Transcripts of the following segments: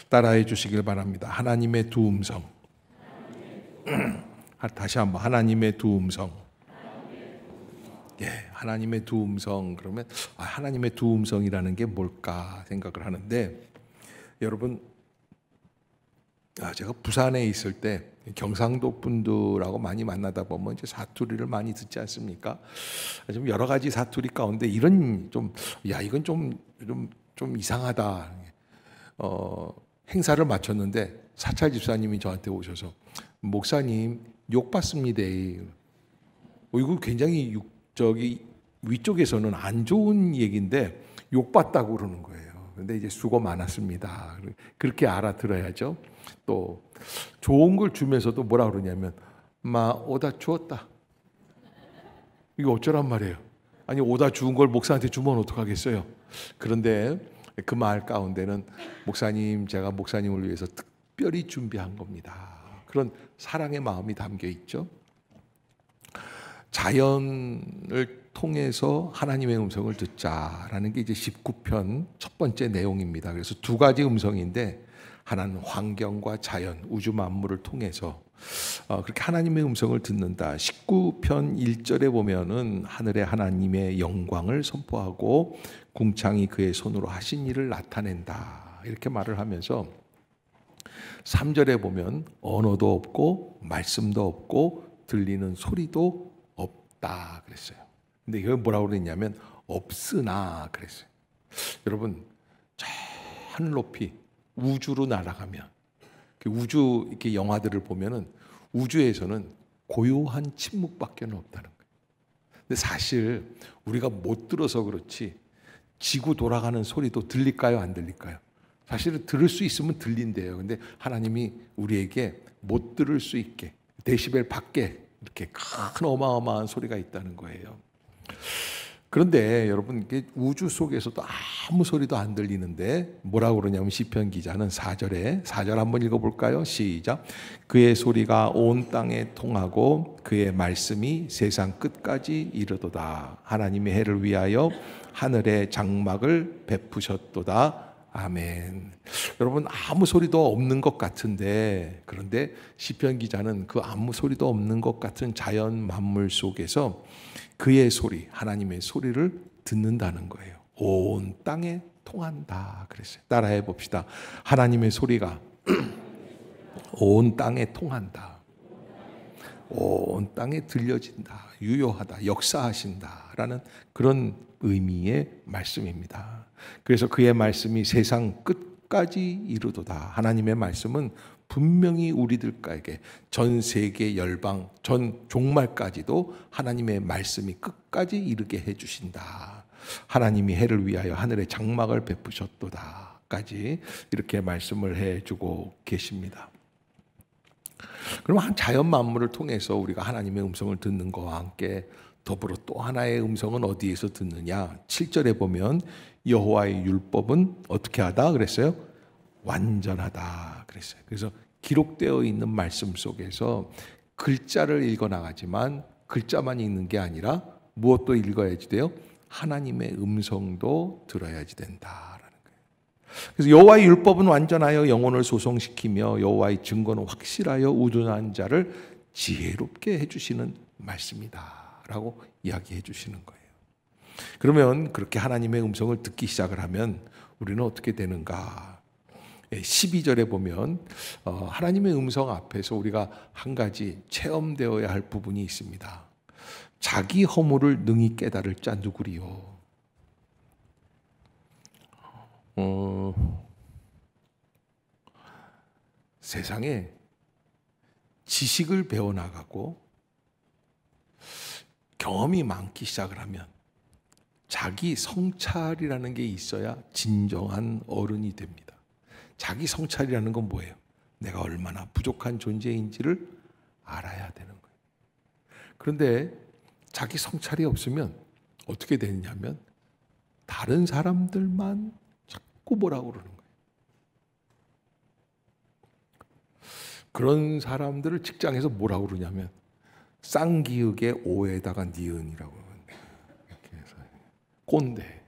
따라해 주시길 바랍니다. 하나님의 두 음성. 다시 한번 하나님의 두 음성. 예, 하나님의 두 음성. 그러면 하나님의 두 음성이라는 게 뭘까 생각을 하는데, 여러분, 제가 부산에 있을 때 경상도 분들하고 많이 만나다 보면 이제 사투리를 많이 듣지 않습니까? 좀 여러 가지 사투리 가운데 이런 이건 좀 이상하다. 행사를 마쳤는데 사찰 집사님이 저한테 오셔서, 목사님 욕 받습니다. 이거 굉장히 위쪽에서는 안 좋은 얘기인데 욕 받다고 그러는 거예요. 근데 이제 수고 많았습니다. 그렇게 알아들어야죠. 또 좋은 걸 주면서도 뭐라 그러냐면, 오다 주었다. 이거 어쩌란 말이에요. 아니, 오다 주운 걸 목사한테 주면 어떡하겠어요. 그런데 그 말 가운데는, 목사님, 제가 목사님을 위해서 특별히 준비한 겁니다. 그런 사랑의 마음이 담겨 있죠. 자연을 통해서 하나님의 음성을 듣자라는 게 이제 19편 첫 번째 내용입니다. 그래서 두 가지 음성인데, 하나는 환경과 자연, 우주 만물을 통해서 그렇게 하나님의 음성을 듣는다. 19편 1절에 보면은 하늘의 하나님의 영광을 선포하고 궁창이 그의 손으로 하신 일을 나타낸다, 이렇게 말을 하면서 3절에 보면 언어도 없고 말씀도 없고 들리는 소리도 없다 그랬어요. 근데 이걸 뭐라고 그랬냐면 없으나 그랬어요. 여러분, 저 하늘 높이 우주로 날아가면, 우주 이렇게 영화들을 보면은 우주에서는 고요한 침묵밖에 없다는 거예요. 근데 사실 우리가 못 들어서 그렇지 지구 돌아가는 소리도 들릴까요, 안 들릴까요? 사실은 들을 수 있으면 들린대요. 근데 하나님이 우리에게 못 들을 수 있게 데시벨 밖에 이렇게 큰 어마어마한 소리가 있다는 거예요. 그런데 여러분, 우주 속에서도 아무 소리도 안 들리는데 뭐라고 그러냐면, 시편 기자는 4절 한번 읽어볼까요? 시작. 그의 소리가 온 땅에 통하고 그의 말씀이 세상 끝까지 이르도다. 하나님의 해를 위하여 하늘에 장막을 베푸셨도다. 아멘. 여러분, 아무 소리도 없는 것 같은데, 그런데 시편 기자는 그 아무 소리도 없는 것 같은 자연 만물 속에서 그의 소리, 하나님의 소리를 듣는다는 거예요. 온 땅에 통한다 그랬어요. 따라해 봅시다. 하나님의 소리가 온 땅에 통한다. 온 땅에 들려진다. 유효하다. 역사하신다라는 그런 의미의 말씀입니다. 그래서 그의 말씀이 세상 끝까지 이르도다. 하나님의 말씀은 분명히 우리들에게 전 세계 열방, 전 종말까지도 하나님의 말씀이 끝까지 이르게 해주신다. 하나님이 해를 위하여 하늘에 장막을 베푸셨도다까지 이렇게 말씀을 해주고 계십니다. 그럼 한 자연 만물을 통해서 우리가 하나님의 음성을 듣는 것과 함께 더불어 또 하나의 음성은 어디에서 듣느냐? 7절에 보면 여호와의 율법은 어떻게 하다 그랬어요? 완전하다 그랬어요. 그래서 기록되어 있는 말씀 속에서 글자를 읽어나가지만 글자만 읽는 게 아니라 무엇도 읽어야지 돼요? 하나님의 음성도 들어야지 된다라는 거예요. 그래서 여호와의 율법은 완전하여 영혼을 소성시키며 여호와의 증거는 확실하여 우둔한 자를 지혜롭게 해주시는 말씀이다라고 이야기해 주시는 거예요. 그러면 그렇게 하나님의 음성을 듣기 시작을 하면 우리는 어떻게 되는가? 12절에 보면 하나님의 음성 앞에서 우리가 한 가지 체험되어야 할 부분이 있습니다. 자기 허물을 능히 깨달을 자 누구리요? 세상에 지식을 배워나가고 경험이 많기 시작을 하면 자기 성찰이라는 게 있어야 진정한 어른이 됩니다. 자기 성찰이라는 건 뭐예요? 내가 얼마나 부족한 존재인지를 알아야 되는 거예요. 그런데 자기 성찰이 없으면 어떻게 되느냐면 다른 사람들만 자꾸 뭐라고 그러는 거예요. 그런 사람들을 직장에서 뭐라고 그러냐면 쌍기역의 오에다가 니은이라고 이렇게 해서 꼰대.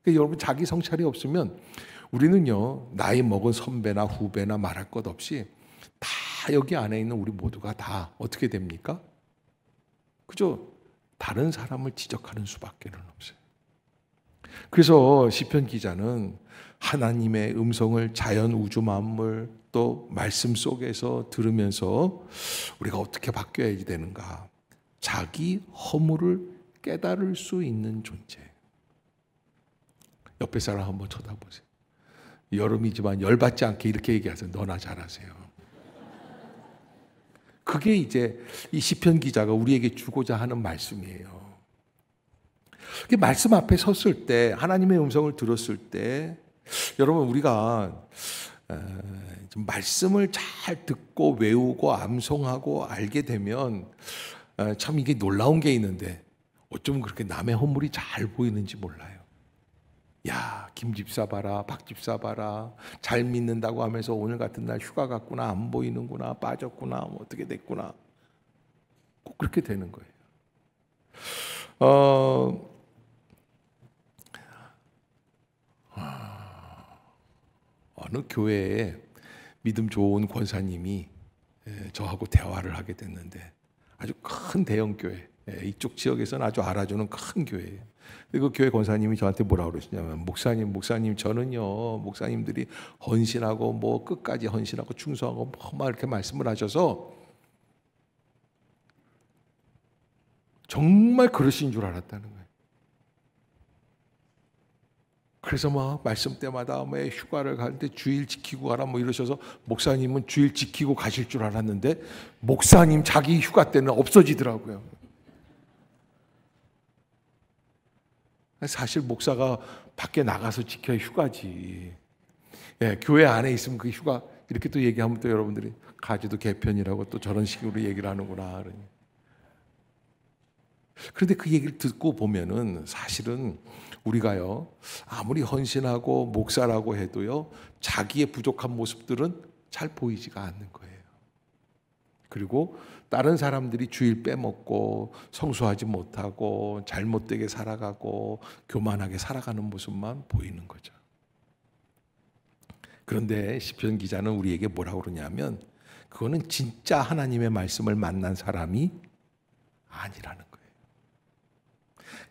그러니까 여러분, 자기 성찰이 없으면 우리는요, 나이 먹은 선배나 후배나 말할 것 없이 다 여기 안에 있는 우리 모두가 다 어떻게 됩니까? 그저 다른 사람을 지적하는 수밖에 없어요. 그래서 시편 기자는 하나님의 음성을 자연, 우주, 만물 또 말씀 속에서 들으면서 우리가 어떻게 바뀌어야 되는가, 자기 허물을 깨달을 수 있는 존재. 옆에 사람 한번 쳐다보세요. 여름이지만 열받지 않게 이렇게 얘기하세요. 너나 잘하세요. 그게 이제 이 시편 기자가 우리에게 주고자 하는 말씀이에요. 말씀 앞에 섰을 때, 하나님의 음성을 들었을 때, 여러분 우리가 좀 말씀을 잘 듣고 외우고 암송하고 알게 되면 참 이게 놀라운 게 있는데, 어쩌면 그렇게 남의 허물이 잘 보이는지 몰라요. 야, 김 집사 봐라, 박 집사 봐라, 잘 믿는다고 하면서 오늘 같은 날 휴가 갔구나, 안 보이는구나, 빠졌구나, 뭐 어떻게 됐구나. 꼭 그렇게 되는 거예요. 어느 교회에 믿음 좋은 권사님이 저하고 대화를 하게 됐는데, 아주 큰 대형 교회, 이쪽 지역에서는 아주 알아주는 큰 교회예요. 그 교회 권사님이 저한테 뭐라고 그러시냐면, 목사님 저는요, 목사님들이 헌신하고 뭐 끝까지 헌신하고 충성하고 뭐 막 이렇게 말씀을 하셔서 정말 그러신 줄 알았다는 거예요. 그래서 막 말씀 때마다 뭐 휴가를 갈 때 주일 지키고 가라 뭐 이러셔서, 목사님은 주일 지키고 가실 줄 알았는데 목사님 자기 휴가 때는 없어지더라고요. 사실 목사가 밖에 나가서 지켜야 휴가지. 예, 교회 안에 있으면 그 휴가, 이렇게 또 얘기하면 또 여러분들이 가지도 개편이라고 또 저런 식으로 얘기를 하는구나. 그런데 그 얘기를 듣고 보면은 사실은 우리가요, 아무리 헌신하고 목사라고 해도요, 자기의 부족한 모습들은 잘 보이지가 않는 거예요. 그리고 다른 사람들이 주일 빼먹고 성수하지 못하고 잘못되게 살아가고 교만하게 살아가는 모습만 보이는 거죠. 그런데 시편 기자는 우리에게 뭐라고 그러냐면, 그거는 진짜 하나님의 말씀을 만난 사람이 아니라는 거예요.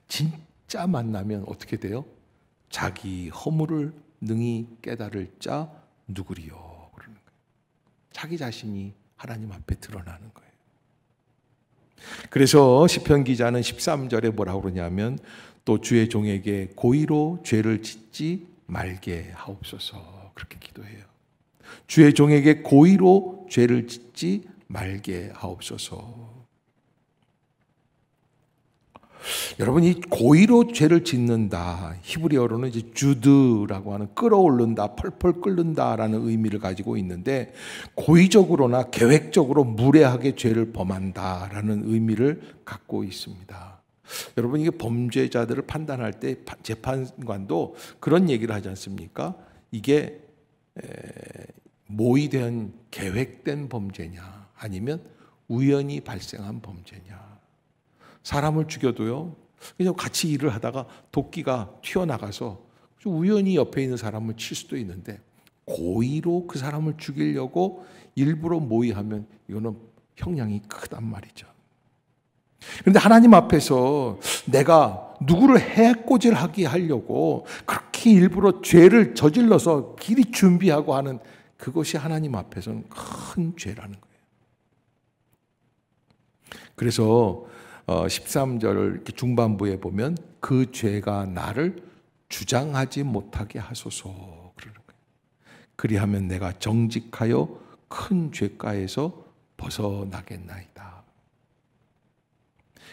진짜 만나면 어떻게 돼요? 자기 허물을 능히 깨달을 자 누구리요? 그러는 거예요. 자기 자신이 하나님 앞에 드러나는 거예요. 그래서 시편 기자는 13절에 뭐라고 그러냐면, 또 주의 종에게 고의로 죄를 짓지 말게 하옵소서, 그렇게 기도해요. 주의 종에게 고의로 죄를 짓지 말게 하옵소서. 여러분, 이 고의로 죄를 짓는다, 히브리어로는 이제 주드라고 하는 끌어올른다, 펄펄 끓는다라는 의미를 가지고 있는데, 고의적으로나 계획적으로 무례하게 죄를 범한다라는 의미를 갖고 있습니다. 여러분, 이게 범죄자들을 판단할 때 재판관도 그런 얘기를 하지 않습니까? 이게 모의된 계획된 범죄냐, 아니면 우연히 발생한 범죄냐. 사람을 죽여도요, 그냥 같이 일을 하다가 도끼가 튀어나가서 우연히 옆에 있는 사람을 칠 수도 있는데, 고의로 그 사람을 죽이려고 일부러 모의하면 이거는 형량이 크단 말이죠. 그런데 하나님 앞에서 내가 누구를 해코지하게 하려고 그렇게 일부러 죄를 저질러서 길이 준비하고 하는 그것이 하나님 앞에서는 큰 죄라는 거예요. 그래서 13절 이렇게 중반부에 보면, 그 죄가 나를 주장하지 못하게 하소서 그러는 거예요. 그리하면 내가 정직하여 큰 죄가에서 벗어나겠나이다.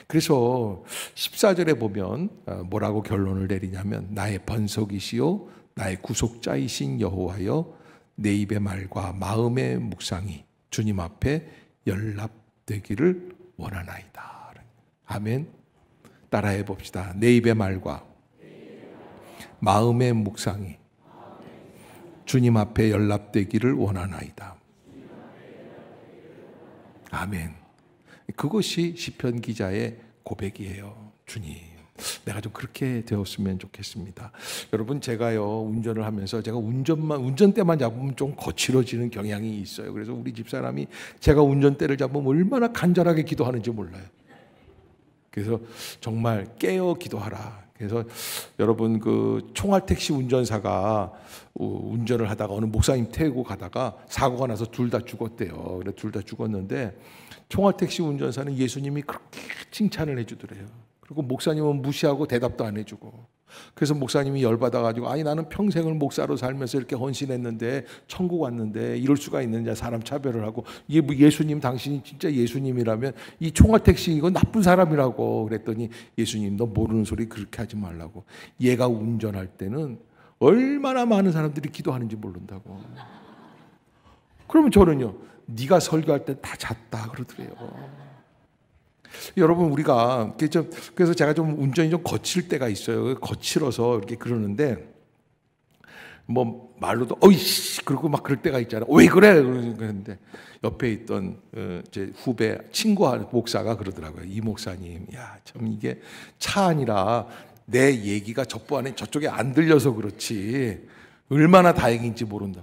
그래서 14절에 보면 뭐라고 결론을 내리냐면, 나의 번석이시요 나의 구속자이신 여호와여, 내 입의 말과 마음의 묵상이 주님 앞에 연락되기를 원하나이다. 아멘. 따라해 봅시다. 내 입의 말과 마음의 묵상이 주님 앞에 연락되기를 원하나이다. 아멘. 그것이 시편 기자의 고백이에요. 주님, 내가 좀 그렇게 되었으면 좋겠습니다. 여러분, 제가요 운전을 하면서 제가 운전대만 잡으면 좀 거칠어지는 경향이 있어요. 그래서 우리 집사람이 제가 운전대를 잡으면 얼마나 간절하게 기도하는지 몰라요. 그래서 정말 깨어 기도하라. 그래서 여러분, 그 총알택시 운전사가 운전을 하다가 어느 목사님 태우고 가다가 사고가 나서 둘 다 죽었대요. 그래 둘 다 죽었는데 총알택시 운전사는 예수님이 그렇게 칭찬을 해주더래요. 그리고 목사님은 무시하고 대답도 안 해주고. 그래서 목사님이 열받아가지고, 아니 나는 평생을 목사로 살면서 이렇게 헌신했는데 천국 왔는데 이럴 수가 있느냐, 사람 차별을 하고. 이게 뭐 예수님, 당신이 진짜 예수님이라면 이 총알택시 이거 나쁜 사람이라고 그랬더니, 예수님 너 모르는 소리 그렇게 하지 말라고. 얘가 운전할 때는 얼마나 많은 사람들이 기도하는지 모른다고. 그러면 저는요, 네가 설교할 때 다 잤다 그러더래요. 여러분, 우리가 그래서 제가 좀 운전이 좀 거칠 때가 있어요. 거칠어서 이렇게 그러는데, 뭐 말로도 어이씨 그러고 막 그럴 때가 있잖아요. 왜 그래? 그러는데 옆에 있던 제 후배 친구 목사가 그러더라고요. 이 목사님, 야, 참 이게 차 아니라 내 얘기가 저쪽에 안 들려서 그렇지 얼마나 다행인지 모른다.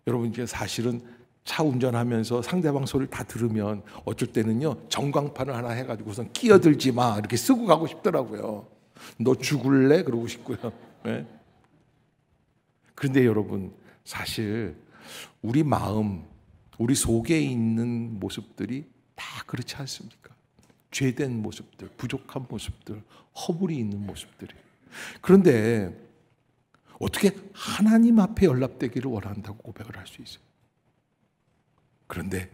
여러분, 이제 사실은 차 운전하면서 상대방 소리를 다 들으면 어쩔 때는요 전광판을 하나 해가지고선 끼어들지 마 이렇게 쓰고 가고 싶더라고요. 너 죽을래? 그러고 싶고요. 네? 그런데 여러분, 사실 우리 마음, 우리 속에 있는 모습들이 다 그렇지 않습니까? 죄된 모습들, 부족한 모습들, 허물이 있는 모습들이. 그런데 어떻게 하나님 앞에 연락되기를 원한다고 고백을 할 수 있어요? 그런데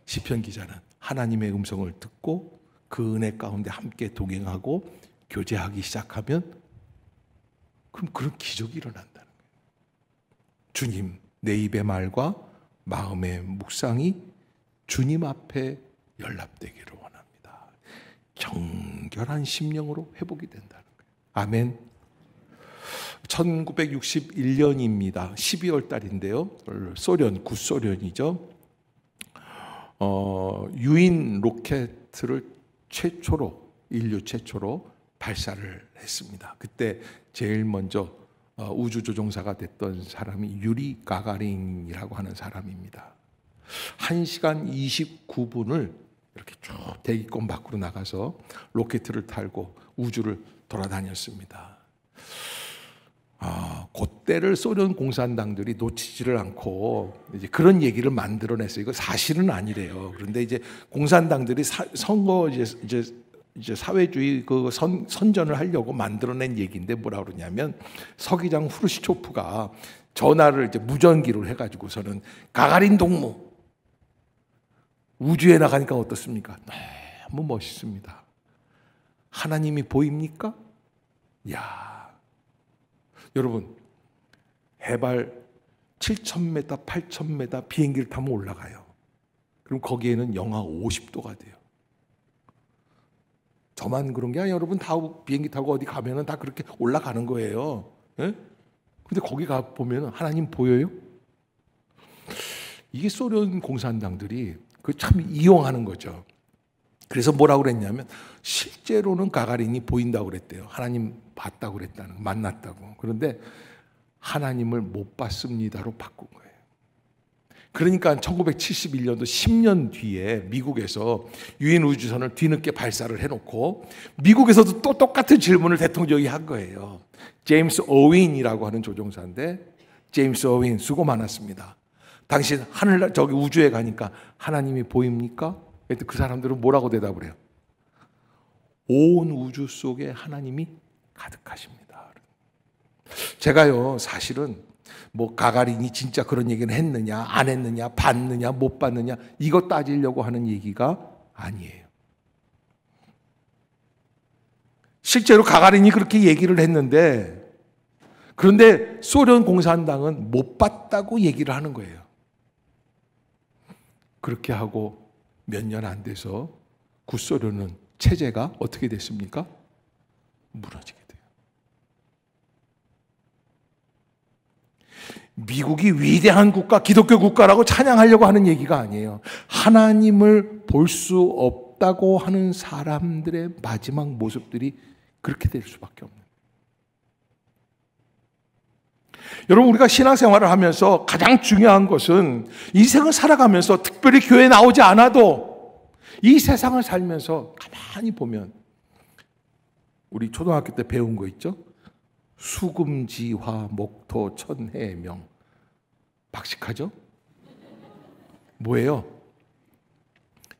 시편 기자는 하나님의 음성을 듣고 그 은혜 가운데 함께 동행하고 교제하기 시작하면 그럼 그런 기적이 일어난다는 거예요. 주님, 내 입의 말과 마음의 묵상이 주님 앞에 연락되기를 원합니다. 정결한 심령으로 회복이 된다는 거예요. 아멘. 1961년입니다. 12월 달인데요. 소련, 구소련이죠. 유인 로켓을 인류 최초로 발사를 했습니다. 그때 제일 먼저 우주조종사가 됐던 사람이 유리 가가린이라고 하는 사람입니다. 1시간 29분을 이렇게 쭉 대기권 밖으로 나가서 로켓을 타고 우주를 돌아다녔습니다. 그때를 소련 공산당들이 놓치지를 않고 이제 그런 얘기를 만들어냈어요. 이거 사실은 아니래요. 그런데 이제 공산당들이 선거 이제 사회주의 그 선전을 하려고 만들어낸 얘기인데 뭐라 그러냐면, 서기장 후르시초프가 전화를 이제 무전기로 해가지고서는 가가린 동무 우주에 나가니까 어떻습니까? 너무 멋있습니다. 하나님이 보입니까? 야. 여러분, 해발 7,000m, 8,000m 비행기를 타면 올라가요. 그럼 거기에는 영하 50도가 돼요. 저만 그런 게 아니에요. 여러분 다 비행기 타고 어디 가면은 다 그렇게 올라가는 거예요. 예? 근데 거기 가 보면 하나님 보여요? 이게 소련 공산당들이 그 참 이용하는 거죠. 그래서 뭐라고 그랬냐면, 실제로는 가가린이 보인다고 그랬대요. 하나님 봤다고 그랬다는, 만났다고. 그런데 하나님을 못 봤습니다로 바꾼 거예요. 그러니까 1971년도 10년 뒤에 미국에서 유인 우주선을 뒤늦게 발사를 해놓고 미국에서도 또 똑같은 질문을 대통령이 한 거예요. 제임스 어윈이라고 하는 조종사인데, 제임스 어윈 수고 많았습니다. 당신 저기 우주에 가니까 하나님이 보입니까? 그 사람들은 뭐라고 대답을 해요? 온 우주 속에 하나님이 가득하십니다. 제가요, 사실은 뭐 가가린이 진짜 그런 얘기는 했느냐, 안 했느냐, 봤느냐, 못 봤느냐, 이거 따지려고 하는 얘기가 아니에요. 실제로 가가린이 그렇게 얘기를 했는데, 그런데 소련 공산당은 못 봤다고 얘기를 하는 거예요. 그렇게 하고 몇 년 안 돼서 구소련은 체제가 어떻게 됐습니까? 무너지게 돼요. 미국이 위대한 국가, 기독교 국가라고 찬양하려고 하는 얘기가 아니에요. 하나님을 볼 수 없다고 하는 사람들의 마지막 모습들이 그렇게 될 수밖에 없는. 여러분, 우리가 신앙생활을 하면서 가장 중요한 것은 인생을 살아가면서 특별히 교회에 나오지 않아도 이 세상을 살면서 가만히 보면 우리 초등학교 때 배운 거 있죠? 수금지화 목토 천해명. 박식하죠? 뭐예요?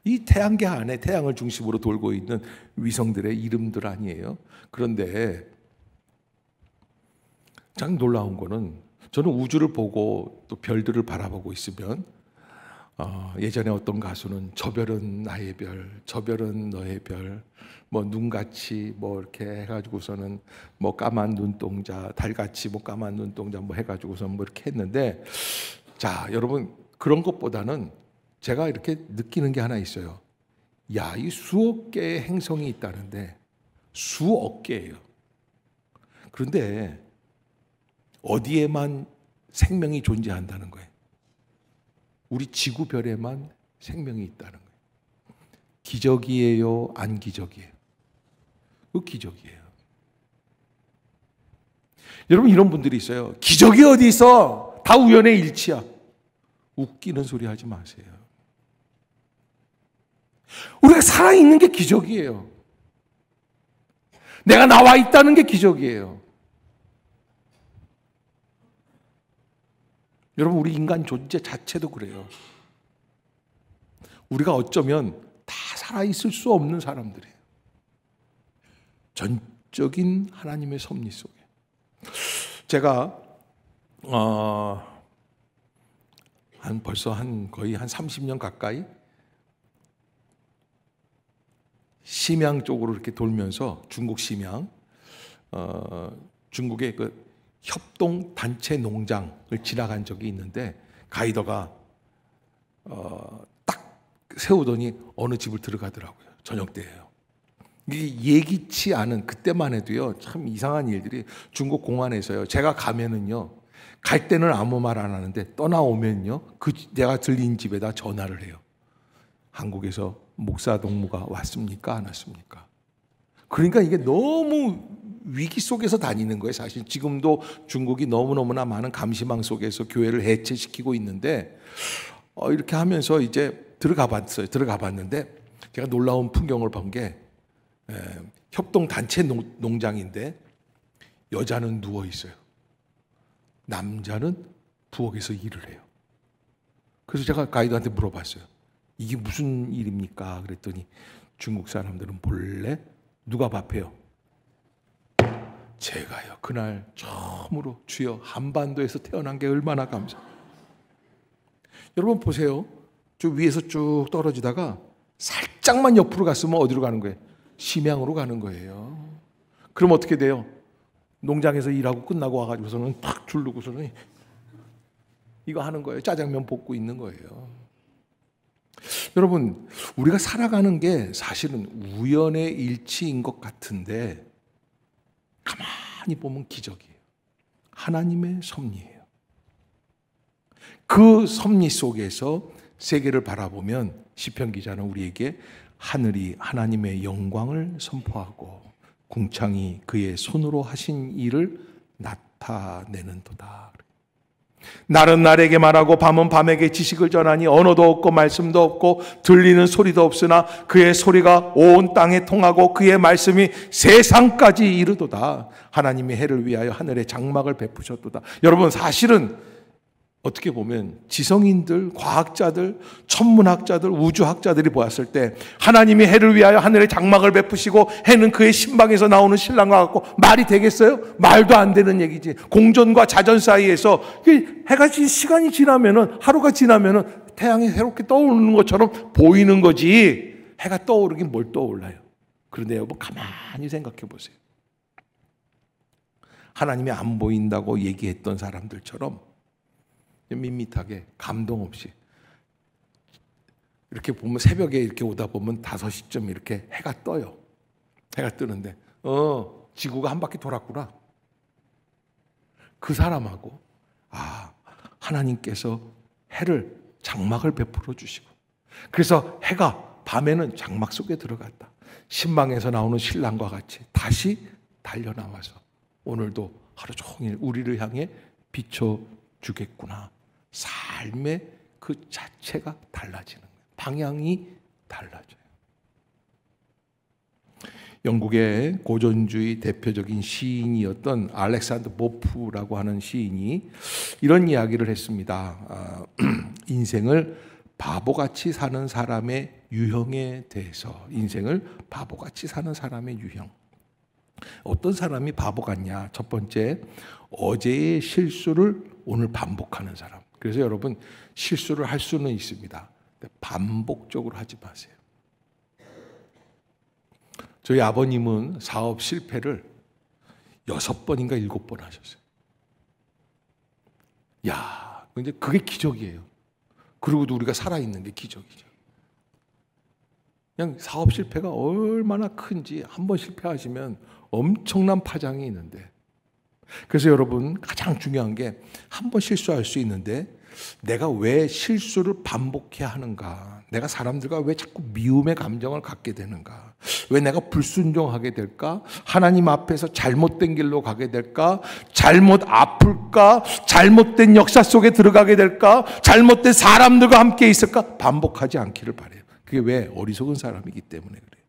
이 태양계 안에 태양을 중심으로 돌고 있는 위성들의 이름들 아니에요? 그런데 참 놀라운 거는 저는 우주를 보고 또 별들을 바라보고 있으면 예전에 어떤 가수는 저 별은 나의 별, 저 별은 너의 별, 뭐 눈같이 뭐 이렇게 해가지고서는 뭐 까만 눈동자, 달같이 뭐 까만 눈동자 뭐 해가지고서는 뭐 이렇게 했는데, 자 여러분, 그런 것보다는 제가 이렇게 느끼는 게 하나 있어요. 야, 이 수억 개의 행성이 있다는데 수억 개예요. 그런데 어디에만 생명이 존재한다는 거예요? 우리 지구별에만 생명이 있다는 거예요. 기적이에요? 안 기적이에요? 그 기적이에요. 여러분, 이런 분들이 있어요. 기적이 어디 있어? 다 우연의 일치야. 웃기는 소리 하지 마세요. 우리가 살아있는 게 기적이에요. 내가 나와 있다는 게 기적이에요. 여러분, 우리 인간 존재 자체도 그래요. 우리가 어쩌면 다 살아있을 수 없는 사람들이에요. 전적인 하나님의 섭리 속에. 제가 벌써 거의 한 30년 가까이 심양 쪽으로 이렇게 돌면서 중국 심양, 중국의 그 협동 단체 농장을 지나간 적이 있는데 가이더가 딱 세우더니 어느 집을 들어가더라고요. 저녁 때예요. 이게 예기치 않은, 그때만 해도요 참 이상한 일들이 중국 공안에서요. 제가 가면은요, 갈 때는 아무 말 안 하는데 떠나오면요 내가 들린 집에다 전화를 해요. 한국에서 목사 동무가 왔습니까? 안 왔습니까? 그러니까 이게 너무 위기 속에서 다니는 거예요. 사실 지금도 중국이 너무너무나 많은 감시망 속에서 교회를 해체시키고 있는데, 이렇게 하면서 이제 들어가 봤는데 제가 놀라운 풍경을 본 게, 협동 단체 농장인데 여자는 누워 있어요. 남자는 부엌에서 일을 해요. 그래서 제가 가이드한테 물어봤어요. 이게 무슨 일입니까? 그랬더니 중국 사람들은 몰래 누가 밥해요? 제가요. 그날 처음으로 주여 한반도에서 태어난 게 얼마나 감사해요. 여러분 보세요. 저 위에서 쭉 떨어지다가 살짝만 옆으로 갔으면 어디로 가는 거예요? 심양으로 가는 거예요. 그럼 어떻게 돼요? 농장에서 일하고 끝나고 와가지고서는 탁 주르고서는 이거 하는 거예요. 짜장면 볶고 있는 거예요. 여러분, 우리가 살아가는 게 사실은 우연의 일치인 것 같은데 가만히 보면 기적이에요. 하나님의 섭리예요. 그 섭리 속에서 세계를 바라보면 시편 기자는 우리에게 하늘이 하나님의 영광을 선포하고 궁창이 그의 손으로 하신 일을 나타내는도다. 날은 날에게 말하고 밤은 밤에게 지식을 전하니 언어도 없고 말씀도 없고 들리는 소리도 없으나 그의 소리가 온 땅에 통하고 그의 말씀이 세상까지 이르도다. 하나님이 해를 위하여 하늘에 장막을 베푸셨도다. 여러분, 사실은 어떻게 보면 지성인들, 과학자들, 천문학자들, 우주학자들이 보았을 때 하나님이 해를 위하여 하늘에 장막을 베푸시고 해는 그의 신방에서 나오는 신랑과 같고 말이 되겠어요? 말도 안 되는 얘기지. 공전과 자전 사이에서 해가 시간이 지나면은, 하루가 지나면은 태양이 새롭게 떠오르는 것처럼 보이는 거지. 해가 떠오르긴 뭘 떠올라요. 그런데 여러분 가만히 생각해 보세요. 하나님이 안 보인다고 얘기했던 사람들처럼 밋밋하게 감동 없이 이렇게 보면, 새벽에 이렇게 오다 보면 5시쯤 이렇게 해가 떠요. 해가 뜨는데 지구가 한 바퀴 돌았구나. 그 사람하고 하나님께서 해를 장막을 베풀어 주시고, 그래서 해가 밤에는 장막 속에 들어갔다. 신방에서 나오는 신랑과 같이 다시 달려나와서 오늘도 하루 종일 우리를 향해 비춰주겠구나. 삶의 그 자체가 달라지는 거예요. 방향이 달라져요. 영국의 고전주의 대표적인 시인이었던 알렉산더 보프라고 하는 시인이 이런 이야기를 했습니다. 인생을 바보같이 사는 사람의 유형에 대해서, 인생을 바보같이 사는 사람의 유형. 어떤 사람이 바보 같냐? 첫 번째, 어제의 실수를 오늘 반복하는 사람. 그래서 여러분, 실수를 할 수는 있습니다. 반복적으로 하지 마세요. 저희 아버님은 사업 실패를 6번인가 7번 하셨어요. 야, 근데 그게 기적이에요. 그리고도 우리가 살아있는 게 기적이죠. 그냥 사업 실패가 얼마나 큰지 한 번 실패하시면 엄청난 파장이 있는데, 그래서 여러분 가장 중요한 게 한 번 실수할 수 있는데 내가 왜 실수를 반복해야 하는가? 내가 사람들과 왜 자꾸 미움의 감정을 갖게 되는가? 왜 내가 불순종하게 될까? 하나님 앞에서 잘못된 길로 가게 될까? 잘못 아플까? 잘못된 역사 속에 들어가게 될까? 잘못된 사람들과 함께 있을까? 반복하지 않기를 바라요. 그게 왜? 어리석은 사람이기 때문에 그래요.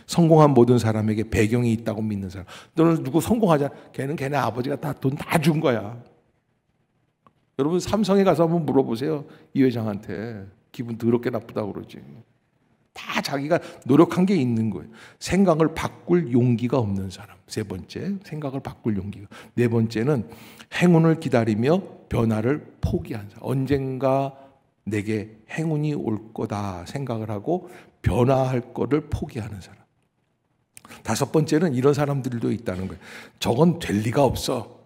성공한 모든 사람에게 배경이 있다고 믿는 사람. 너는 누구 성공하자. 걔는 걔네 아버지가 다 돈 다 준 거야. 여러분 삼성에 가서 한번 물어보세요. 이 회장한테. 기분 더럽게 나쁘다고 그러지. 다 자기가 노력한 게 있는 거예요. 생각을 바꿀 용기가 없는 사람. 세 번째, 생각을 바꿀 용기가. 네 번째는 행운을 기다리며 변화를 포기한 사람. 언젠가 내게 행운이 올 거다 생각을 하고 변화할 거를 포기하는 사람. 다섯 번째는 이런 사람들도 있다는 거예요. 저건 될 리가 없어.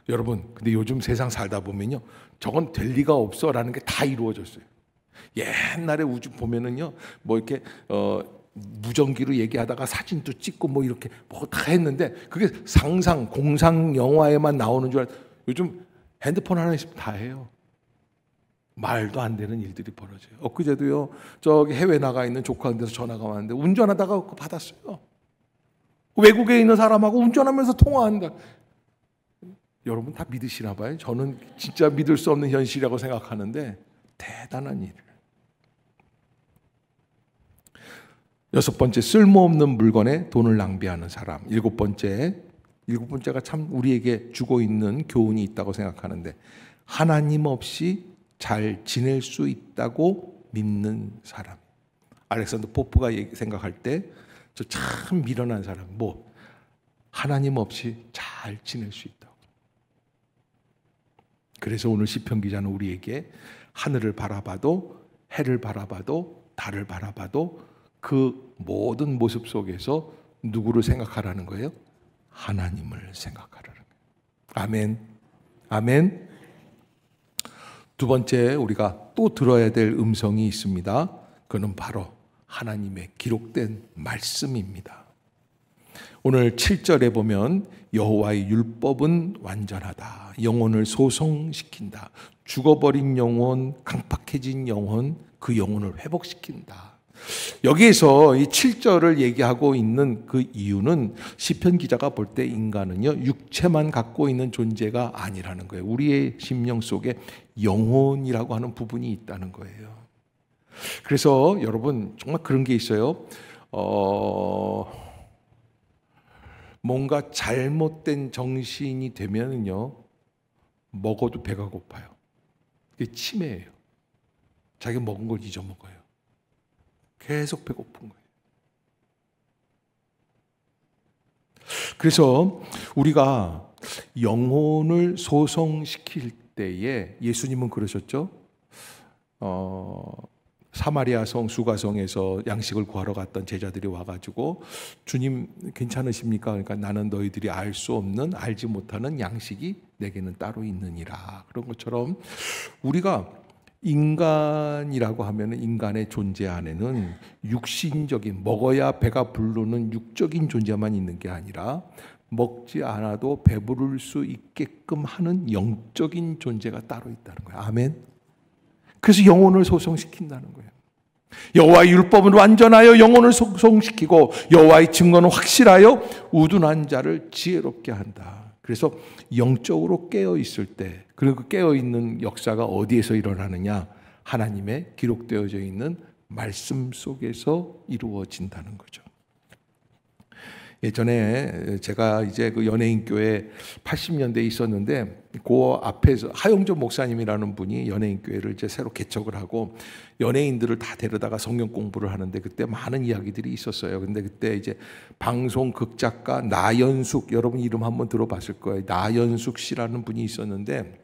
여러분, 근데 요즘 세상 살다 보면요, 저건 될 리가 없어라는 게 다 이루어졌어요. 옛날에 우주 보면은요, 뭐 이렇게 무전기로 얘기하다가 사진도 찍고 뭐 이렇게 뭐 다 했는데 그게 상상, 공상 영화에만 나오는 줄 요즘 핸드폰 하나 있으면 다 해요. 말도 안 되는 일들이 벌어져요. 엊그제도요, 저기 해외 나가 있는 조카한테서 전화가 왔는데 운전하다가 그거 받았어요. 외국에 있는 사람하고 운전하면서 통화한다. 여러분 다 믿으시나 봐요. 저는 진짜 믿을 수 없는 현실이라고 생각하는데 대단한 일. 여섯 번째, 쓸모없는 물건에 돈을 낭비하는 사람. 일곱 번째가 참 우리에게 주고 있는 교훈이 있다고 생각하는데, 하나님 없이 잘 지낼 수 있다고 믿는 사람. 알렉산더 포프가 생각할 때 저 참 미련한 사람. 뭐 하나님 없이 잘 지낼 수 있다고. 그래서 오늘 시편 기자는 우리에게 하늘을 바라봐도, 해를 바라봐도, 달을 바라봐도 그 모든 모습 속에서 누구를 생각하라는 거예요? 하나님을 생각하라는 거예요. 아멘. 아멘. 두 번째, 우리가 또 들어야 될 음성이 있습니다. 그는 바로 하나님의 기록된 말씀입니다. 오늘 7절에 보면 여호와의 율법은 완전하다. 영혼을 소성시킨다. 죽어버린 영혼, 강팍해진 영혼, 그 영혼을 회복시킨다. 여기에서 이 7절을 얘기하고 있는 그 이유는 시편 기자가 볼 때 인간은요, 육체만 갖고 있는 존재가 아니라는 거예요. 우리의 심령 속에 영혼이라고 하는 부분이 있다는 거예요. 그래서 여러분 정말 그런 게 있어요. 뭔가 잘못된 정신이 되면은요, 먹어도 배가 고파요. 이게 치매예요. 자기가 먹은 걸 잊어먹어요. 계속 배고픈 거예요. 그래서 우리가 영혼을 소성시킬 때에 예수님은 그러셨죠. 사마리아 성 수가성에서 양식을 구하러 갔던 제자들이 와가지고 주님 괜찮으십니까? 그러니까 나는 너희들이 알 수 없는, 알지 못하는 양식이 내게는 따로 있느니라. 그런 것처럼 우리가 인간이라고 하면 인간의 존재 안에는 육신적인, 먹어야 배가 부르는 육적인 존재만 있는 게 아니라 먹지 않아도 배부를 수 있게끔 하는 영적인 존재가 따로 있다는 거예요. 아멘. 그래서 영혼을 소성시킨다는 거예요. 여호와의 율법은 완전하여 영혼을 송송시키고 여호와의 증거는 확실하여 우둔한 자를 지혜롭게 한다. 그래서 영적으로 깨어 있을 때, 그리고 깨어 있는 역사가 어디에서 일어나느냐? 하나님의 기록되어져 있는 말씀 속에서 이루어진다는 거죠. 예전에 제가 이제 그 연예인교회 80년대에 있었는데 그 앞에서 하용조 목사님이라는 분이 연예인교회를 이제 새로 개척을 하고 연예인들을 다 데려다가 성경 공부를 하는데 그때 많은 이야기들이 있었어요. 근데 그때 이제 방송 극작가 나연숙, 여러분 이름 한번 들어봤을 거예요. 나연숙 씨라는 분이 있었는데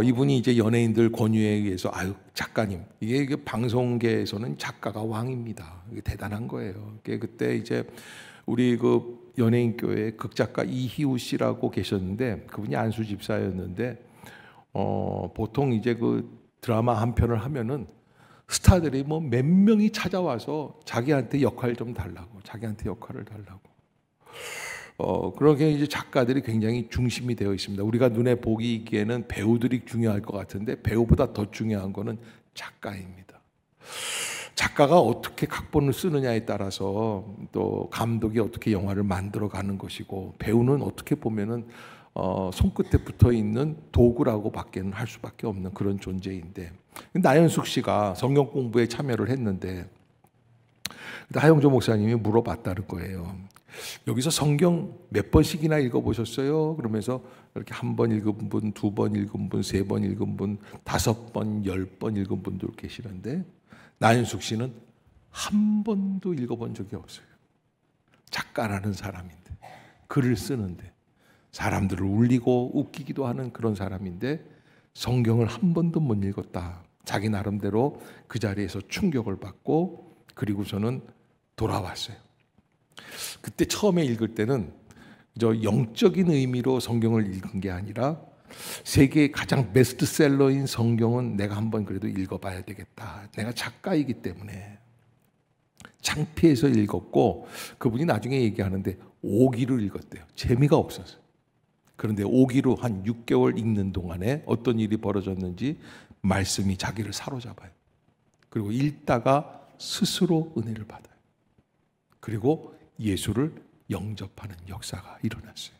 이분이 이제 연예인들 권유에 의해서 작가님, 이게 방송계에서는 작가가 왕입니다. 이게 대단한 거예요. 그때 이제 우리 그 연예인 교회 극작가 이희우 씨라고 계셨는데 그분이 안수 집사였는데 보통 이제 그 드라마 한 편을 하면은 스타들이 뭐 몇 명이 찾아와서 자기한테 역할 좀 달라고, 자기한테 역할을 달라고. 그렇게 이제 작가들이 굉장히 중심이 되어 있습니다. 우리가 눈에 보기에는 배우들이 중요할 것 같은데 배우보다 더 중요한 거는 작가입니다. 작가가 어떻게 각본을 쓰느냐에 따라서 또 감독이 어떻게 영화를 만들어 가는 것이고 배우는 어떻게 보면은 손끝에 붙어 있는 도구라고 밖에는 할 수밖에 없는 그런 존재인데 나연숙 씨가 성경 공부에 참여를 했는데 하용조 목사님이 물어봤다는 거예요. 여기서 성경 몇 번씩이나 읽어보셨어요? 그러면서 이렇게 한 번 읽은 분, 두 번 읽은 분, 세 번 읽은 분, 5번, 10번 읽은 분들 계시는데 나연숙 씨는 한 번도 읽어본 적이 없어요. 작가라는 사람인데, 글을 쓰는데, 사람들을 울리고 웃기기도 하는 그런 사람인데 성경을 한 번도 못 읽었다. 자기 나름대로 그 자리에서 충격을 받고 그리고서는 돌아왔어요. 그때 처음에 읽을 때는 저 영적인 의미로 성경을 읽은 게 아니라 세계의 가장 베스트셀러인 성경은 내가 한번 그래도 읽어봐야 되겠다. 내가 작가이기 때문에 창피해서 읽었고 그분이 나중에 얘기하는데 5기로 읽었대요. 재미가 없었어요. 그런데 5기로 한 6개월 읽는 동안에 어떤 일이 벌어졌는지 말씀이 자기를 사로잡아요. 그리고 읽다가 스스로 은혜를 받아요. 그리고 예수를 영접하는 역사가 일어났어요.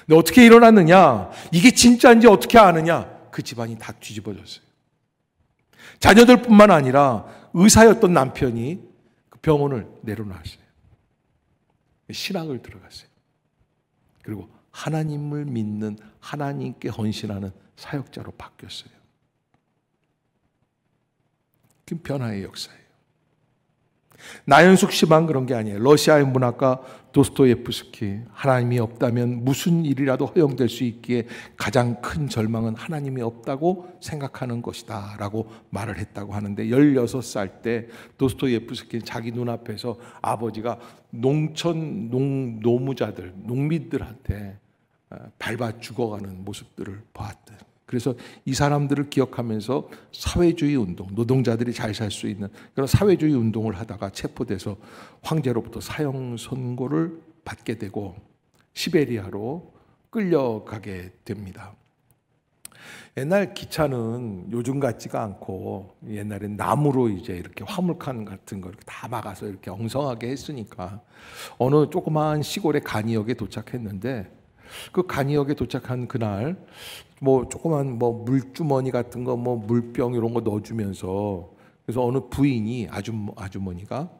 근데 어떻게 일어났느냐? 이게 진짜인지 어떻게 아느냐? 그 집안이 다 뒤집어졌어요. 자녀들뿐만 아니라 의사였던 남편이 그 병원을 내려놨어요. 신학을 들어갔어요. 그리고 하나님을 믿는 하나님께 헌신하는 사역자로 바뀌었어요. 그 변화의 역사예요. 나연숙 씨만 그런 게 아니에요. 러시아의 문학가 도스토예프스키, 하나님이 없다면 무슨 일이라도 허용될 수 있기에 가장 큰 절망은 하나님이 없다고 생각하는 것이다 라고 말을 했다고 하는데 16살 때 도스토예프스키는 자기 눈앞에서 아버지가 노무자들, 농민들한테 밟아 죽어가는 모습들을 보았대. 그래서 이 사람들을 기억하면서 사회주의 운동, 노동자들이 잘 살 수 있는 그런 사회주의 운동을 하다가 체포돼서 황제로부터 사형 선고를 받게 되고 시베리아로 끌려가게 됩니다. 옛날 기차는 요즘 같지가 않고 옛날엔 나무로 이제 이렇게 화물칸 같은 거 다 막아서 이렇게 엉성하게 했으니까 어느 조그마한 시골의 간이역에 도착했는데 그 간이역에 도착한 그날 뭐 조그만 뭐 물주머니 같은 거 뭐 물병 이런 거 넣어주면서 그래서 어느 부인이 아주머니가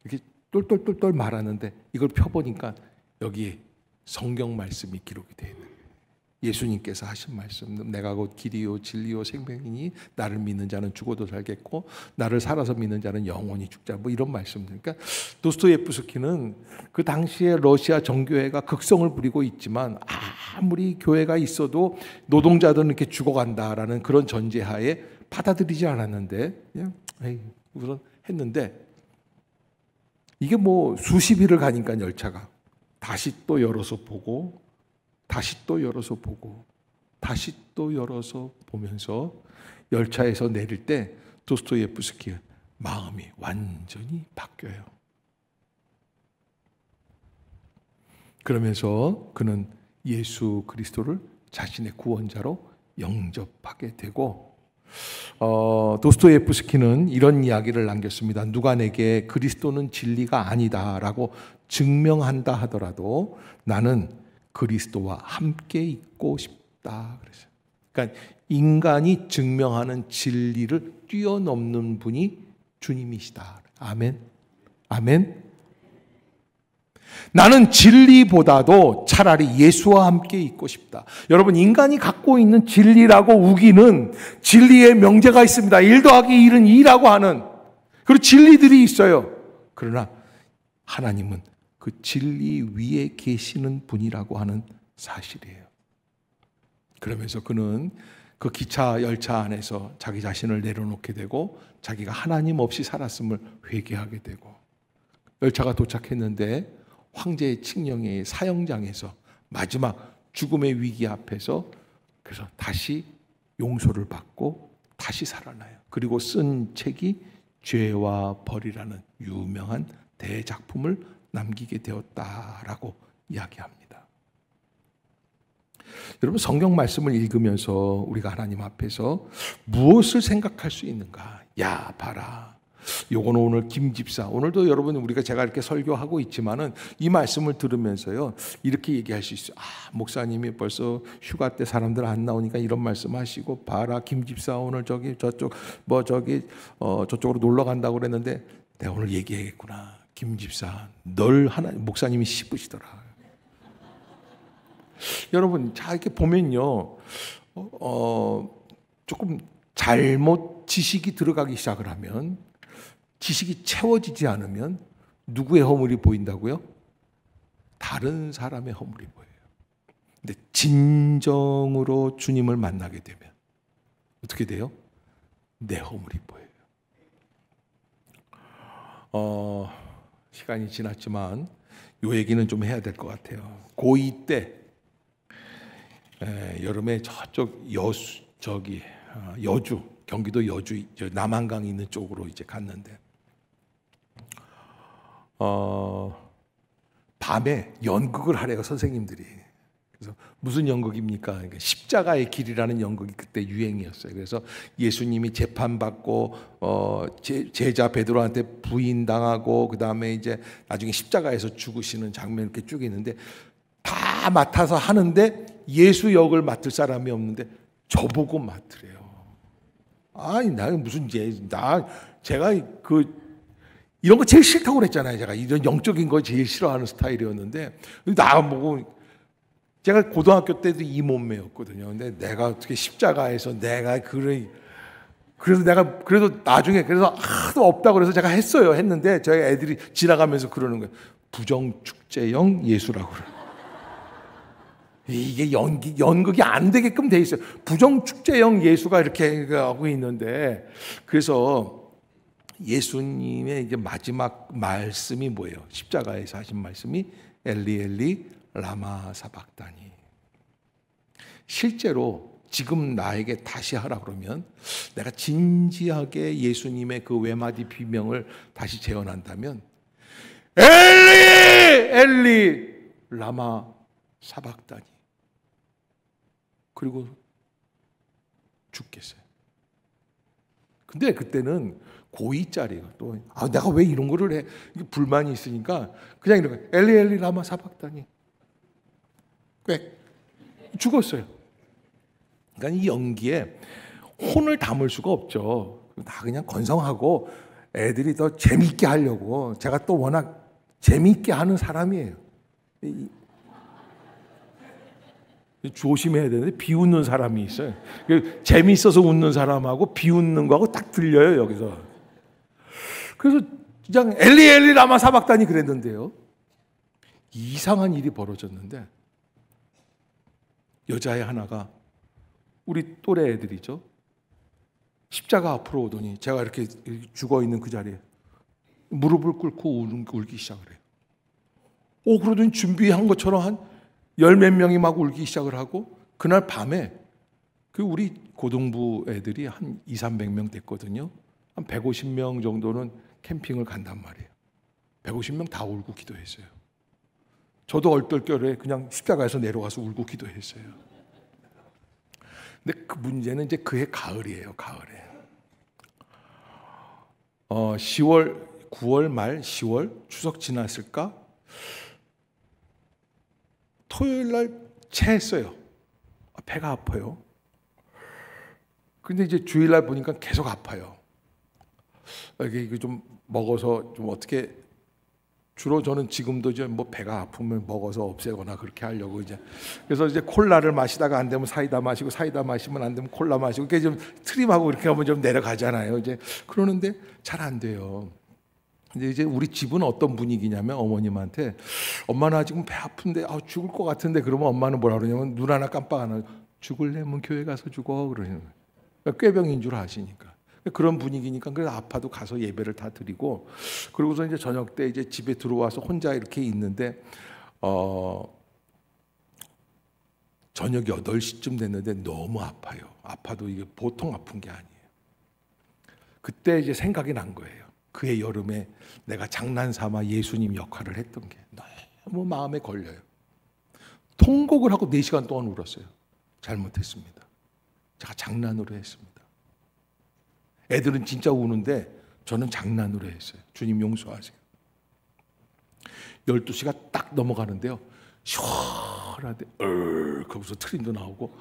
이렇게 똘똘똘똘 말하는데 이걸 펴보니까 여기에 성경 말씀이 기록이 되어 있는 거예요. 예수님께서 하신 말씀, 내가 곧 길이요 진리요 생명이니 나를 믿는 자는 죽어도 살겠고 나를 살아서 믿는 자는 영원히 죽자, 뭐 이런 말씀들. 그러니까 도스토예프스키는 그 당시에 러시아 정교회가 극성을 부리고 있지만 아무리 교회가 있어도 노동자들은 이렇게 죽어간다라는 그런 전제하에 받아들이지 않았는데 그냥 우선 했는데 이게 뭐 수십 일을 가니까 열차가 다시 또 열어서 보고 다시 또 열어서 보고 다시 또 열어서 보면서 열차에서 내릴 때 도스토예프스키의 마음이 완전히 바뀌어요. 그러면서 그는 예수 그리스도를 자신의 구원자로 영접하게 되고 도스토예프스키는 이런 이야기를 남겼습니다. 누가 내게 그리스도는 진리가 아니다라고 증명한다 하더라도 나는 그리스도와 함께 있고 싶다 그랬어요. 그러니까 인간이 증명하는 진리를 뛰어넘는 분이 주님이시다. 아멘. 아멘. 나는 진리보다도 차라리 예수와 함께 있고 싶다. 여러분, 인간이 갖고 있는 진리라고 우기는 진리의 명제가 있습니다. 1 더하기 1은 2라고 하는 그런 진리들이 있어요. 그러나 하나님은 그 진리 위에 계시는 분이라고 하는 사실이에요. 그러면서 그는 그 기차 열차 안에서 자기 자신을 내려놓게 되고 자기가 하나님 없이 살았음을 회개하게 되고 열차가 도착했는데 황제의 칙령의 사형장에서 마지막 죽음의 위기 앞에서 그래서 다시 용서를 받고 다시 살아나요. 그리고 쓴 책이 죄와 벌이라는 유명한 대작품을 남기게 되었다라고 이야기합니다. 여러분, 성경 말씀을 읽으면서 우리가 하나님 앞에서 무엇을 생각할 수 있는가? 야, 봐라. 요거는 오늘 김 집사, 오늘도 여러분 우리가 제가 이렇게 설교하고 있지만은 이 말씀을 들으면서요 이렇게 얘기할 수 있어요. 목사님이 벌써 휴가 때 사람들 안 나오니까 이런 말씀하시고, 봐라 김 집사 오늘 저쪽 저쪽으로 놀러 간다고 그랬는데 내가 오늘 얘기하겠구나. 김 집사 널 목사님이 씹으시더라. 여러분, 자 이렇게 보면요 조금 잘못 지식이 들어가기 시작을 하면, 지식이 채워지지 않으면 누구의 허물이 보인다고요? 다른 사람의 허물이 보여요. 근데 진정으로 주님을 만나게 되면 어떻게 돼요? 내 허물이 보여요. 시간이 지났지만 이 얘기는 좀 해야 될 것 같아요. 고2 때 여름에 저쪽 여주, 경기도 여주 남한강 있는 쪽으로 이제 갔는데 밤에 연극을 하래요, 선생님들이. 그래서 무슨 연극입니까? 그러니까 십자가의 길이라는 연극이 그때 유행이었어요. 그래서 예수님이 재판받고 제자 베드로한테 부인당하고 그 다음에 이제 나중에 십자가에서 죽으시는 장면 이렇게 쭉 있는데 다 맡아서 하는데 예수 역을 맡을 사람이 없는데 저보고 맡으래요. 아니, 나는 무슨 제가 이런 거 제일 싫다고 그랬잖아요. 제가 이런 영적인 거 제일 싫어하는 스타일이었는데 나보고, 제가 고등학교 때도 이 몸매였거든요. 근데 내가 어떻게 십자가에서 그래서 내가 그래도 나중에 그래서 하도 없다 그래서 제가 했는데 저희 애들이 지나가면서 그러는 거예요. 부정축제형 예수라고 그래요. 이게 연극이 안 되게끔 돼 있어요. 부정축제형 예수가 이렇게 하고 있는데, 그래서 예수님의 이제 마지막 말씀이 뭐예요? 십자가에서 하신 말씀이 엘리 엘리 라마 사박다니. 실제로 지금 나에게 다시 하라 그러면 내가 진지하게 예수님의 그 외마디 비명을 다시 재현한다면 엘리 엘리 라마 사박다니, 그리고 죽겠어요. 근데 그때는 고2짜리가 또 내가 왜 이런 거를 해? 불만이 있으니까 그냥 이런 거 엘리 엘리 라마 사박다니 꽥 죽었어요. 그러니까 이 연기에 혼을 담을 수가 없죠. 다 그냥 건성하고 애들이 더 재미있게 하려고, 제가 또 워낙 재미있게 하는 사람이에요. 조심해야 되는데 비웃는 사람이 있어요. 재미있어서 웃는 사람하고 비웃는 거하고 딱 들려요, 여기서. 그래서 그냥 엘리 엘리 라마 사박다니 그랬는데요, 이상한 일이 벌어졌는데 여자애 하나가, 우리 또래 애들이죠, 십자가 앞으로 오더니 제가 이렇게 죽어있는 그 자리에 무릎을 꿇고 울기 시작을 해요. 그러더니 준비한 것처럼 한 10몇 명이 막 울기 시작을 하고, 그날 밤에 우리 고등부 애들이 한 200~300명 됐거든요. 한 150명 정도는 캠핑을 간단 말이에요. 150명 다 울고 기도했어요. 저도 얼떨결에 그냥 십자가에서 내려가서 울고 기도했어요. 근데 그 문제는 이제 그해 가을이에요, 가을에. 10월, 9월 말 10월 추석 지났을까? 토요일 날 체했어요. 배가 아파요. 근데 이제 주일 날 보니까 계속 아파요. 이게 좀 먹어서 좀 어떻게, 주로 저는 지금도 이제 뭐 배가 아프면 먹어서 없애거나 그렇게 하려고 이제, 그래서 이제 콜라를 마시다가 안 되면 사이다 마시고, 사이다 마시면 안 되면 콜라 마시고, 이렇게 좀 트림하고 이렇게 하면 좀 내려가잖아요. 이제 그러는데 잘 안 돼요. 근데 이제 우리 집은 어떤 분위기냐면, 어머님한테 엄마 나 지금 배 아픈데 죽을 것 같은데, 그러면 엄마는 뭐라 그러냐면 눈 하나 깜빡 안 하고 죽을래면 교회 가서 죽어 그러는 거예요. 그러니까 꾀병인 줄 아시니까. 그런 분위기니까 그래서 아파도 가서 예배를 다 드리고, 그러고서 이제 저녁 때 이제 집에 들어와서 혼자 이렇게 있는데 저녁 8시쯤 됐는데 너무 아파요. 아파도 이게 보통 아픈 게 아니에요. 그때 이제 생각이 난 거예요. 그해 여름에 내가 장난삼아 예수님 역할을 했던 게 너무 마음에 걸려요. 통곡을 하고 4시간 동안 울었어요. 잘못했습니다. 제가 장난으로 했습니다. 애들은 진짜 우는데 저는 장난으로 했어요. 주님 용서하세요. 12시가 딱 넘어가는데요, 시원하대 거기서 트림도 나오고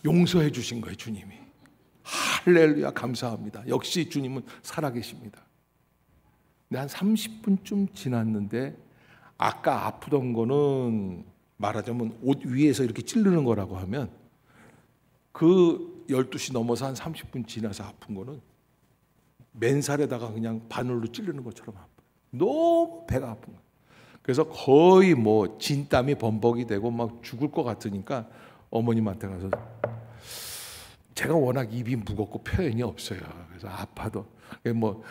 용서해 주신 거예요. 주님이. 할렐루야, 감사합니다. 역시 주님은 살아계십니다. 근데 한 30분쯤 지났는데, 아까 아프던 거는 말하자면 옷 위에서 이렇게 찌르는 거라고 하면, 그 12시 넘어서 한 30분 지나서 아픈 거는 맨살에다가 그냥 바늘로 찌르는 것처럼 아파요. 너무 배가 아픈 거예요. 그래서 거의 뭐 진땀이 범벅이 되고 막 죽을 것 같으니까 어머님한테 가서, 제가 워낙 입이 무겁고 표현이 없어요. 그래서 아파도 뭐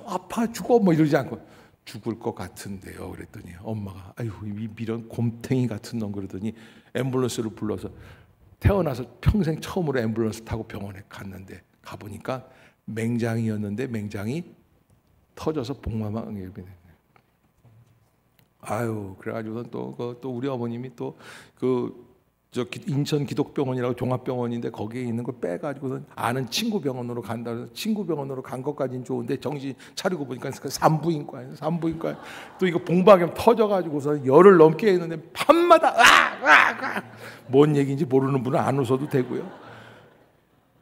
아파 죽어 뭐 이러지 않고, 죽을 것 같은데요 그랬더니 엄마가 아유 이 미련 곰탱이 같은 놈 그러더니 앰뷸런스를 불러서, 태어나서 평생 처음으로 앰뷸런스 타고 병원에 갔는데, 가보니까 맹장이었는데 맹장이 터져서 복막이 됐네요. 아유, 그래가지고는 또 우리 어머님이 또 저 인천 기독병원이라고 종합병원인데 거기에 있는 걸 빼가지고는 아는 친구 병원으로 간다 그래서 친구 병원으로 간 것까지는 좋은데, 정신 차리고 보니까 산부인과예요. 산부인과 또 이거 봉박염 터져가지고서 열흘 넘게 했는데 밤마다 뭔 얘기인지 모르는 분은 안 웃어도 되고요.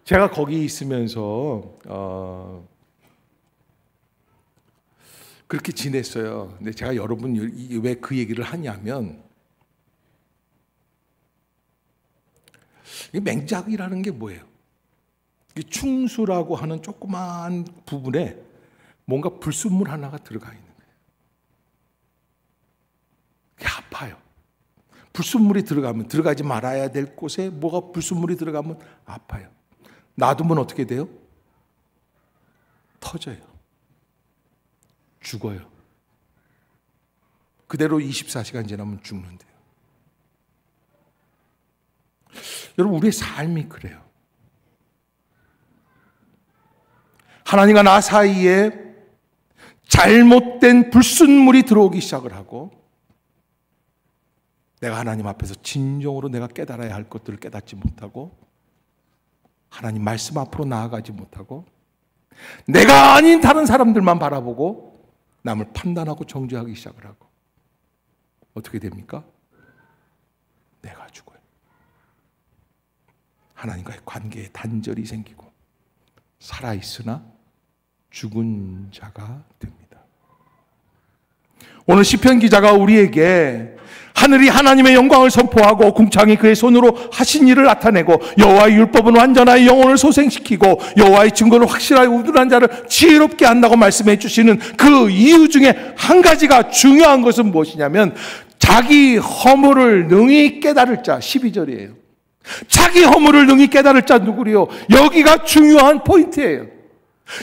제가 거기 있으면서 그렇게 지냈어요. 근데 제가 여러분 왜 그 얘기를 하냐면, 이 맹작이라는 게 뭐예요? 이 충수라고 하는 조그만 부분에 뭔가 불순물 하나가 들어가 있는 거예요. 그게 아파요. 불순물이 들어가면, 들어가지 말아야 될 곳에 뭐가 불순물이 들어가면 아파요. 놔두면 어떻게 돼요? 터져요. 죽어요. 그대로 24시간 지나면 죽는데요. 여러분, 우리의 삶이 그래요. 하나님과 나 사이에 잘못된 불순물이 들어오기 시작을 하고, 내가 하나님 앞에서 진정으로 내가 깨달아야 할 것들을 깨닫지 못하고, 하나님 말씀 앞으로 나아가지 못하고, 내가 아닌 다른 사람들만 바라보고 남을 판단하고 정죄하기 시작을 하고, 어떻게 됩니까? 내가 죽어요. 하나님과의 관계에 단절이 생기고 살아있으나 죽은 자가 됩니다. 오늘 시편 기자가 우리에게 하늘이 하나님의 영광을 선포하고 궁창이 그의 손으로 하신 일을 나타내고 여호와의 율법은 완전하여 영혼을 소생시키고 여호와의 증거를 확실하게 우둔한 자를 지혜롭게 한다고 말씀해 주시는 그 이유 중에 한 가지가 중요한 것은 무엇이냐면, 자기 허물을 능히 깨달을 자, 12절이에요. 자기 허물을 능히 깨달을 자 누구리요? 여기가 중요한 포인트예요.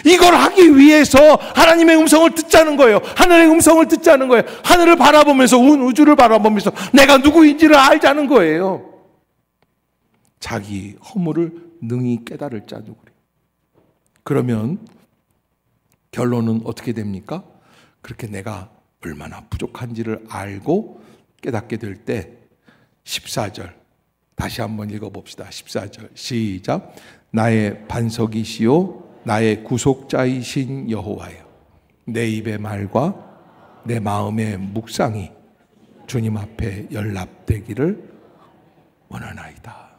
이걸 하기 위해서 하나님의 음성을 듣자는 거예요. 하늘의 음성을 듣자는 거예요. 하늘을 바라보면서, 우주를 바라보면서 내가 누구인지를 알자는 거예요. 자기 허물을 능히 깨달을 자 누구리요? 그러면 결론은 어떻게 됩니까? 그렇게 내가 얼마나 부족한지를 알고 깨닫게 될 때 14절 다시 한번 읽어봅시다. 14절 시작. 나의 반석이시요 나의 구속자이신 여호와여, 내 입의 말과 내 마음의 묵상이 주님 앞에 연락되기를 원하나이다.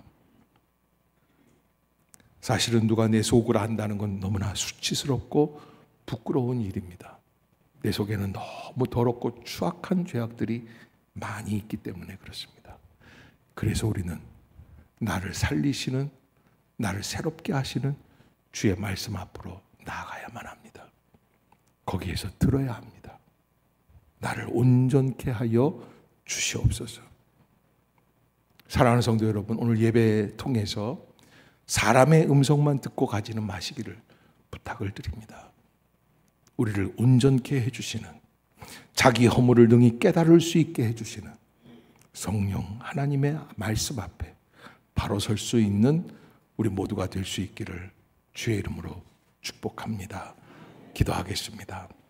사실은 누가 내 속을 안다는 건 너무나 수치스럽고 부끄러운 일입니다. 내 속에는 너무 더럽고 추악한 죄악들이 많이 있기 때문에 그렇습니다. 그래서 우리는 나를 살리시는, 나를 새롭게 하시는 주의 말씀 앞으로 나아가야만 합니다. 거기에서 들어야 합니다. 나를 온전케 하여 주시옵소서. 사랑하는 성도 여러분, 오늘 예배 통해서 사람의 음성만 듣고 가지는 마시기를 부탁을 드립니다. 우리를 온전케 해주시는, 자기 허물을 능히 깨달을 수 있게 해주시는 성령 하나님의 말씀 앞에 바로 설 수 있는 우리 모두가 될 수 있기를 주의 이름으로 축복합니다. 기도하겠습니다.